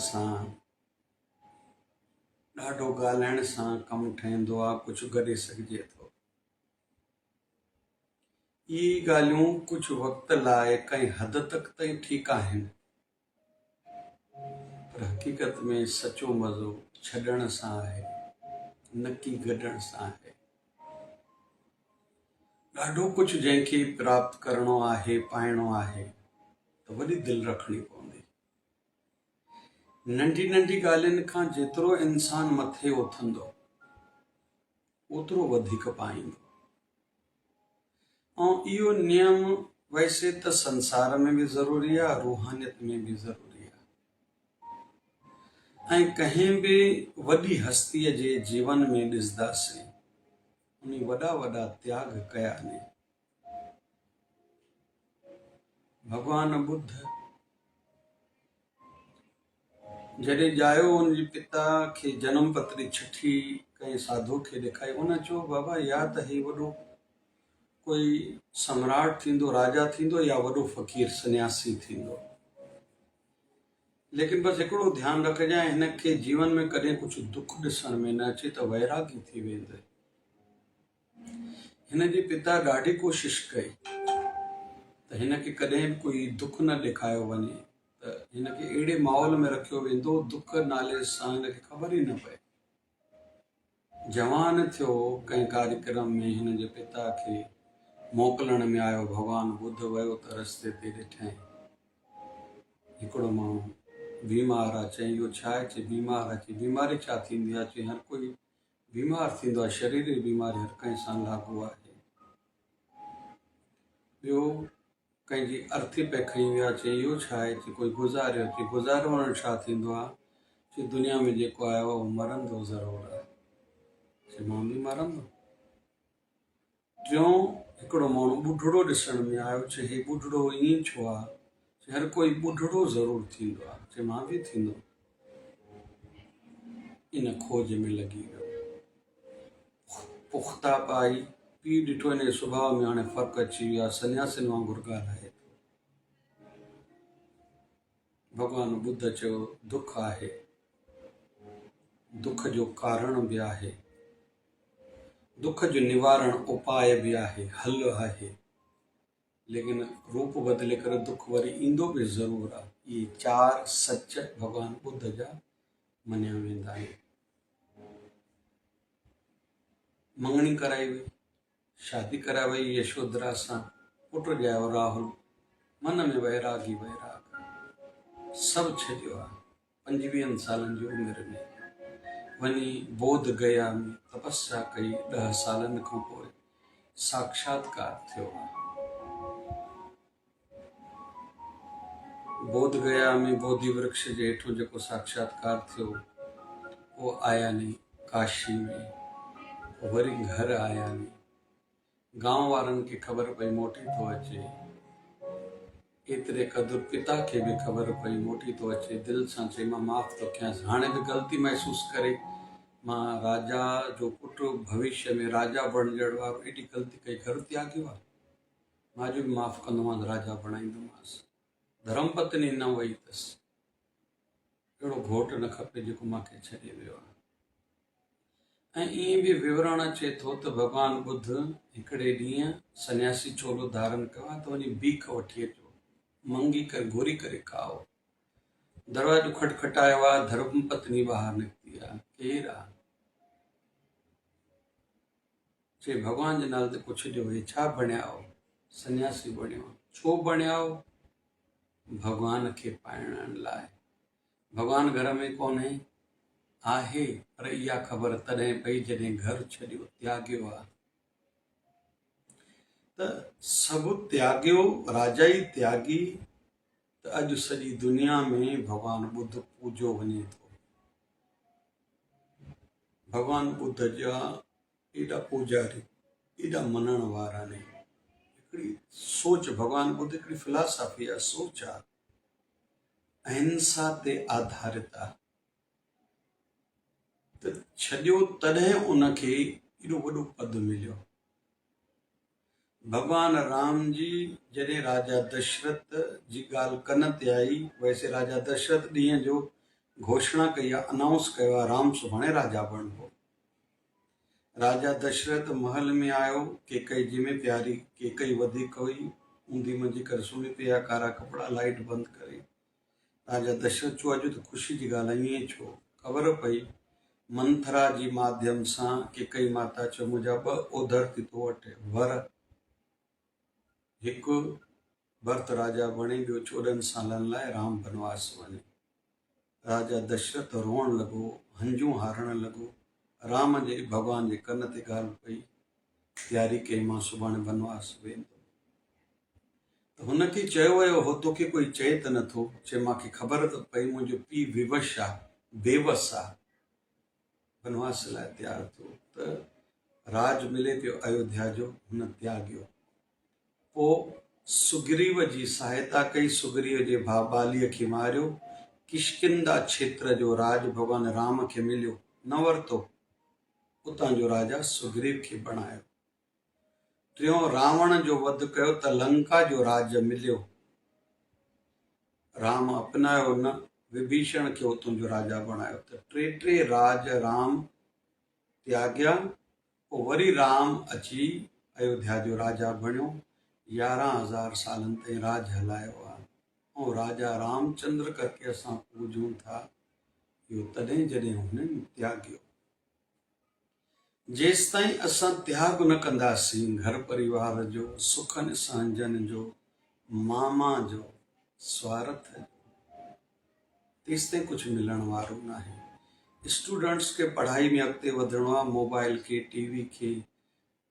सां ॾाढो ॻाल्हाइण सां कमु ठहींदो आहे, कुझु गॾे सघिजे थो। इहे ॻाल्हियूं कुझु वक़्त लाइ कंहिं हद तक ताईं ठीकु आहिनि, पर हक़ीक़त में सचो मज़ो छॾण सां आहे, न कि गॾण सां आहे। ॾाढो कुझु जंहिंखे प्राप्त करणो आहे, पाइणो आहे, त वॾी दिलि रखणी पवंदी। नंढी नंढी ॻाल्हियुनि खां जेतिरो इंसान मथे उथंदो, ओतिरो वधीक पाईंदो। ऐं इहो नियम वैसे त संसार में बि ज़रूरी आहे, रूहानियत में बि ज़रूरी आहे। ऐं कंहिं बि वॾी हस्तीअ जे जीवन में ॾिसंदासीं, उन वॾा वॾा त्याग कया आहिनि। भगवान बुद्ध जॾहिं ॼायो, उनजे पिता खे जनम पत्री चिठी कंहिं साधु खे ॾेखारी। उन चयो, बाबा या त ही वॾो कोई सम्राट थींदो, राजा थींदो, या वॾो फ़कीर सन्यासी थींदो, लेकिन बसि हिकिड़ो ध्यानु रखजांइ, हिनखे जीवन में कॾहिं कुझु दुख ॾिसण में न अचे त वैरागी थी वेंदे। हिनजे पिता ॾाढी कोशिश कई त हिनखे कॾहिं बि कोई दुख न ॾेखारियो वञे, त हिनखे अहिड़े माहौल में रखियो वेंदो, दुख नाले सां हिनखे ख़बर ई न पए। जवान थियो, कंहिं कार्यक्रम में हिनजे पिता खे मोकिलण में आयो, भगवान बुद्ध वियो त रस्ते ते ॾिठई हिकिड़ो माण्हू बीमार आहे। चई, इहो छा आहे? चई, बीमार आहे। चई, बीमारी छा थींदी आहे? चई, हर कोई बीमार थींदो आहे, शरीर जी बीमारी हर कंहिं सां लागू आहे। ॿियो कंहिंजी अर्थी पे खई विया। चई, इहो छा आहे? चई, कोई गुज़ारियो। चई, गुज़ारण छा थींदो आहे? चई, दुनिया में जेको आयो आहे उहो मरंदो ज़रूरु आहे। चई, मां बि मरंदो। टियों हिकिड़ो माण्हू ॿुढड़ो ॾिसण में आयो। चई, हे ॿुढड़ो ईअं छो आहे? चई, हर कोई ॿुढड़ो ज़रूरु थींदो आहे। चई, मां बि थींदो। इन खोज में लॻी वियो। पुख़्ता पाई, पीउ ॾिठो, हिन जे सुभाउ में हाणे फ़र्क़ु अची वियो आहे, सन्यासियुनि वांगुरु ॻाल्हाए थो। भगवान बुद्ध चयो, दुख आहे, दुख जो कारण बि आहे, दुख जो निवारण उपाय बि आहे, हल आहे, लेकिन रूप बदिले करे दुख वरी ईंदो बि ज़रूरु आहे। इहे 4 सच भगवान बुद्ध जा मञिया वेंदा आहिनि। मंगणी कराई वई, शादी कराई वई यशोधरा सां, पुटु ॼायो राहुल। मन में वैरागी वैराग सभु छॾियो आहे। 25 सालनि जी उमिरि में वञी बोध गया में तपस्या कई। 10 सालनि खां पोइ साक्षात्कार थियो आहे। बोध गया में बोधि वृक्ष जे हेठो जेको साक्षात्कार थियो, उहो आया नहीं काशी में, वरी घर आया नहीं। गांव वारनि खे ख़बर पई मोटी थो अचे, एतिरे क़दुरु पिता खे बि ख़बर पई मोटी थो अचे। दिलि सां चई, मां माफ़ थो कयांसि। हाणे बि ग़लती महसूसु करे, मां राजा जो पुटु, भविष्य में राजा बणजण वारो, एॾी ग़लती कई, घर त्यागियो आहे। मां जो बि माफ़ कंदोमांसि, राजा बणाईंदोमांसि। धर्म पत्नी न वई अथसि। अहिड़ो घोटु न खपे जेको मूंखे छॾे वियो आहे। ऐं ईअं बि विवरण अचे थो त भगवान बुद्ध हिकिड़े ॾींहुं सन्यासी चोलो धारण कयो आहे, त वञी भीख वठी अचो, मंगी करे घुरी करे खाओ। दरवाजो खटखटायो आहे, धर्म पत्नी ॿाहिरि निकिती आहे। केरु आहे? चई, भगवान जे नाले ते कुझु ॾियो। हे छा बणिया आहियो? सन्यासी बणियो। छो बणिया आहियो? भगवान खे पाइण लाइ। भगवान घर में कोन्हे, आहे, पर इहा ख़बर तॾहिं पई जॾहिं घर छॾियो, त्यागियो आहे। त सभु त्यागियो, राजा ई त्यागी, त अॼु सॼी दुनिया में भगवान बुद्ध पूजो वञे थो। भगवान बुद्ध जा एॾा पुजारी, एॾा मञण वारा आहिनि। हिकिड़ी सोच, भगवान बुद्ध हिकिड़ी फिलासफ़ी आहे, सोच आहे, अहिंसा ते आधारित आहे। त छॾियो, तॾहिं उनखे एॾो वॾो पद मिलियो। भगवान राम जी जॾहिं राजा दशरथ जी ॻाल्हि कन ते आई, वैसे राजा दशरथ ॾींहं जो घोषणा कई, अनाउंस कयो, राम सुभाणे राजा बणबो। राजा दशरथ महल में आयो, केकई जी में प्यारी केकई वधिक हुई, ऊंधी मंझि कर सुम्ही पिया, कारा कपड़ा लाइट बंद करे। राजा दशरथ चयो, अॼु त ख़ुशी जी ॻाल्हि आहे, ईअं छो? ख़बर पई मंथरा जी माध्यम सां केकई माता चयो, मुंहिंजा ॿ ओधर थी तो वठे वर, हिकु भरत राजा बणे, ॿियो 14 सालनि लाइ राम बनवास वञे। राजा दशरथ रोअण लॻो, हंजूं हारण लॻो। राम जे भॻवान जे कन ते ॻाल्हि पई, तयारी कई, मां सुभाणे बनवास वेंदो। त हुनखे चयो वियो हो, तोखे कोई चए त नथो? चए, मूंखे ख़बर त पई मुंहिंजो पीउ विवश आहे, बेवस आहे, बनवास लाइ तयारु थियो। त राज मिले पियो अयोध्या जो, हुन त्यागियो। पोइ सुग्रीव जी सहायता कई, सुग्रीव जे भाउ बालीअ खे मारियो। किष्किंधा क्षेत्र जो राज भॻवान राम खे मिलियो, न वरितो, उतां जो राजा सुग्रीव खे बणायो। टियों रावण जो वध कयो त लंका जो राज मिलियो, राम अपनायो न, विभीषण खे उतां जो राजा बणायो। त टे राज राम त्याग्या, पोइ वरी राम अची अयोध्या जो राजा बणियो। 11,000 सालनि ताईं राज हलायो आहे। ऐं राजा रामचंद्र करके असां पूजूं था, इहो तॾहिं जॾहिं हुननि त्यागियो। जेसि ताईं असां त्याग न कंदासीं घर परिवार जो, सुखनि सांझनि जो, मामा जो, स्वार्थ जो, तेसि ताईं कुझु मिलण वारो न आहे। स्टूडेंट्स खे पढ़ाई में अॻिते वधिणो आहे, मोबाइल खे, टीवी खे,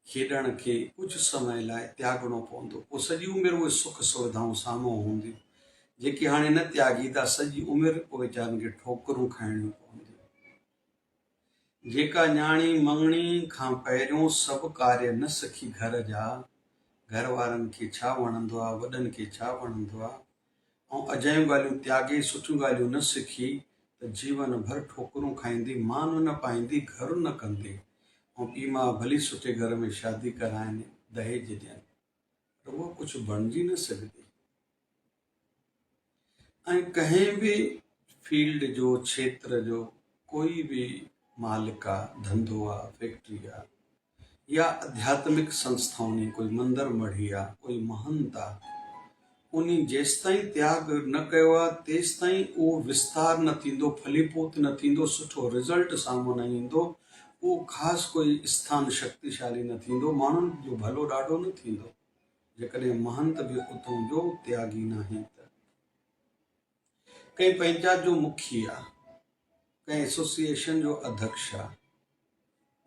खेॾण खे कुझु समय लाइ त्यागणो पवंदो। पोइ सॼी उमिरि उहे सुख सुविधाऊं साम्हूं हूंदियूं, जेके हाणे न त्यागींदा, सॼी उमिरि पोइ वीचारनि खे ठोकरूं खाइणियूं पवंदियूं। जेका न्याणी मंगणी खां पहिरियों सभु कार्य न सिखी घर जा, घर वारनि खे छा वणंदो आहे, वॾनि खे छा वणंदो आहे, ऐं अजायूं ॻाल्हियूं त्यागे, सुठियूं ॻाल्हियूं न सिखी, त जीवन भर ठोकरूं खाईंदी, मान न पाईंदी, घर न कंदी। ऐं पीउ मां भली सुठे घर में शादी कराइनि, दहेज ॾियनि, पर उहो कुझु बणिजी न सघंदी। ऐं कंहिं बि फील्ड जो, क्षेत्र जो कोई बि मालिक आहे, धंधो आहे, फैक्ट्री आहे, या आध्यात्मिक संस्थाउनि, कोई मंदर मढ़ी आहे, कोई महंत आहे, उन जेसि ताईं त्याग न कयो आहे, तेसि ताईं उहो विस्तार न थींदो, फलीपोत न थींदो, सुठो रिज़ल्ट साम्हूं न ईंदो, उहो ख़ासि कोई स्थान शक्तिशाली न थींदो, माण्हुनि जो भलो ॾाढो न थींदो, जेकॾहिं महंत बि उतां जो त्यागी न आहे। त कंहिं पंचायत जो मुखी आहे, कंहिं एसोसिएशन जो अध्यक्ष आहे,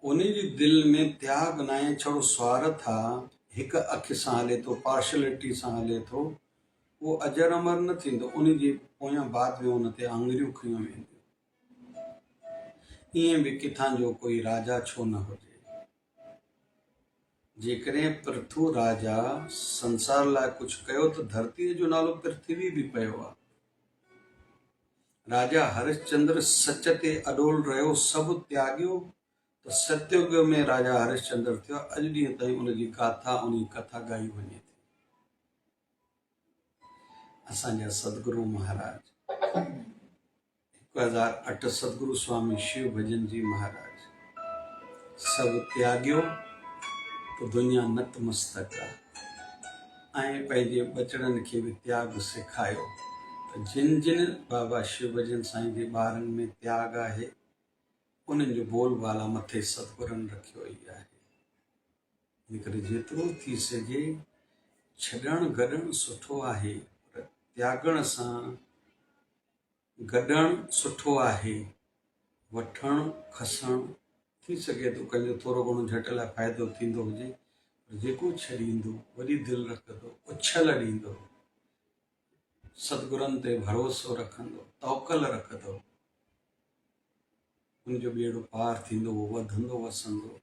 उन जी दिलि में त्याग न आहे, छड़ो स्वार्थ आहे, हिकु अखि सां हले थो, पार्शलिटी सां हले थो, उहो अजर अमर न थींदो, उन जे पोयां बाद में उन ते आङुरियूं खयूं वेंदियूं। ईअं बि किथां जो कोई राजा छो न हुजे। जेकॾहिं पृथु राजा संसार लाइ कुझु कयो त धरतीअ जो नालो पृथ्वी बि पियो आहे। राजा हरिश्चंद्र सच ते अडोल रहियो, सभु त्यागियो, त सतयुग में राजा हरिश्चंद्र थियो। अॼु ॾींहं ताईं उनजी गाथा, उन कथा ॻाई वञे थी। असांजा सदगुरु महाराज 1008 सदगुरु स्वामी शिव भजन जी महाराज, सभु त्यागियो त दुनिया नतमस्तक आहे, ऐं पंहिंजे बचड़नि खे बि त्याग सेखारियो। त जिन जिन बाबा शिव भजन साईं जे ॿारनि में त्याग आहे, उन्हनि जो बोलबाला मथे सतगुरनि रखियो ई आहे। इन करे जेतिरो थी सघे छॾणु गॾणु सुठो आहे, पर त्यागण सां गॾणु सुठो आहे। वठणु खसणु थी सघे थो कंहिंजो थोरो घणो झटि लाइ फ़ाइदो थींदो हुजे, पर जेको छॾींदो, वॾी दिलि रखंदो, उछल ॾींदो, सतगुरनि ते भरोसो रखंदो, तवकल रखंदो, उनजो ॿेड़ो पार थींदो, उहो वधंदो वसंदो।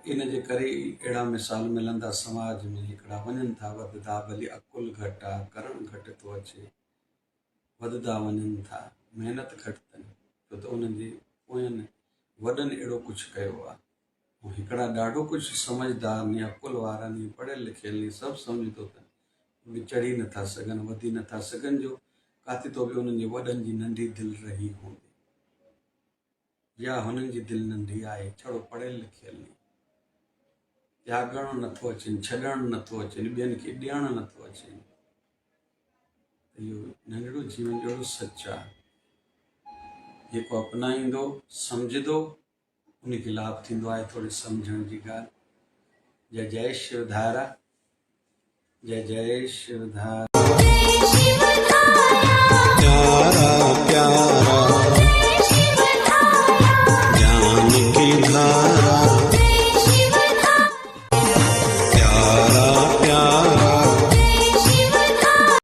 इन जे करे अहिड़ा मिसाल मिलंदा समाज में, हिकिड़ा वञनि था वधंदा, भली अकुल घटि आहे, करणु घटि थो अचे, वधंदा वञनि था, महिनत घटि अथनि, छो त उन्हनि जे पोयनि वॾनि अहिड़ो कुझु कयो आहे। ऐं हिकिड़ा ॾाढो कुझु सम्झदार, नी अकुल वारा, नी पढ़ियल लिखियल, नी सभु सम्झंदो अथनि, उहे चढ़ी नथा सघनि, वधी नथा सघनि, जो काथे तो भी उन्हनि जे वॾनि जी नंढी दिलि रही हूंदी, या हुननि जी दिलि नंढी आहे, छड़ो पढ़ियल लिखियल नहीं, त्यागणु नथो अचनि, छॾणु नथो अचनि, ॿियनि खे ॾियणु नथो अचनि। इहो नंढड़ो जीवन जहिड़ो सच आहे, जेको अपनाईंदो सम्झंदो उनखे लाभ थींदो आहे। थोरी सम्झण जी ॻाल्हि। जय जय शिवधारा, जय जय शिवधारा।